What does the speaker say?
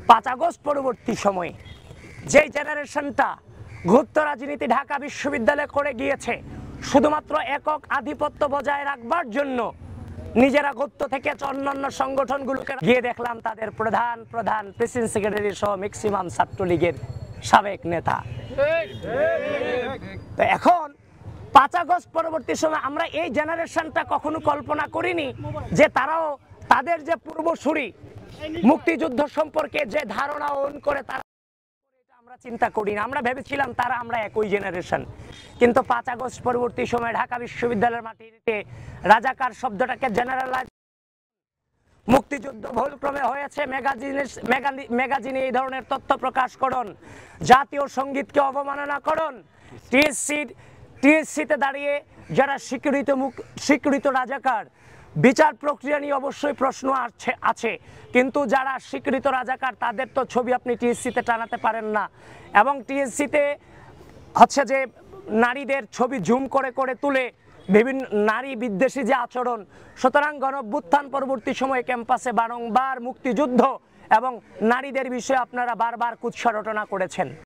5 August পরবর্তী সময়ে যে জেনারেশনটা গুপ্ত রাজনীতি ঢাকা বিশ্ববিদ্যালয়ে করে গিয়েছে শুধুমাত্র একক আধিপত্য বজায় রাখবার জন্য, নিজেরা গুপ্ত থেকে অন্যান্য সংগঠনগুলোকে গিয়ে দেখলাম তাদের প্রধান প্রেসিডেন্ট সেক্রেটারি সহ ম্যাক্সিমাম ছাত্রলীগের সাবেক নেতা। তো এখন 5 আগস্ট পরবর্তী সময় আমরা এই জেনারেশনটা কখনো কল্পনা করিনি যে তারাও তাদের যে পূর্বসূরি মুক্তিযুদ্ধ সম্পর্কে যে ধারণা ওন করে তারা, আমরা চিন্তা করি না। আমরা ভেবেছিলাম আমরা একই জেনারেশন, কিন্তু 5 আগস্ট পরবর্তী সময় ঢাকা বিশ্ববিদ্যালয়ের মাটিতে রাজাকার শব্দটাকে জেনারেলাইজ, মুক্তিযুদ্ধ ভুলক্রমে হয়েছে ম্যাগাজিনে এই ধরনের তথ্য প্রকাশ করুন, জাতীয় সঙ্গীতকে অবমাননা করুন, টিএসসিতে দাঁড়িয়ে যারা স্বীকৃত রাজাকার, বিচার প্রক্রিয়া নিয়ে অবশ্যই প্রশ্ন আছে, কিন্তু যারা স্বীকৃত রাজাকার তাদের তো ছবি আপনি টিএসসিতে টানাতে পারেন না। এবং টিএসসিতে হচ্ছে যে নারীদের ছবি জুম করে করে তুলে বিভিন্ন নারী বিদ্বেষী যে আচরণ, সুতরাং গণঅভ্যুত্থান পরবর্তী সময়ে ক্যাম্পাসে বারংবার মুক্তিযুদ্ধ এবং নারীদের বিষয়ে আপনারা বারবার কুৎসা রটনা করেছেন।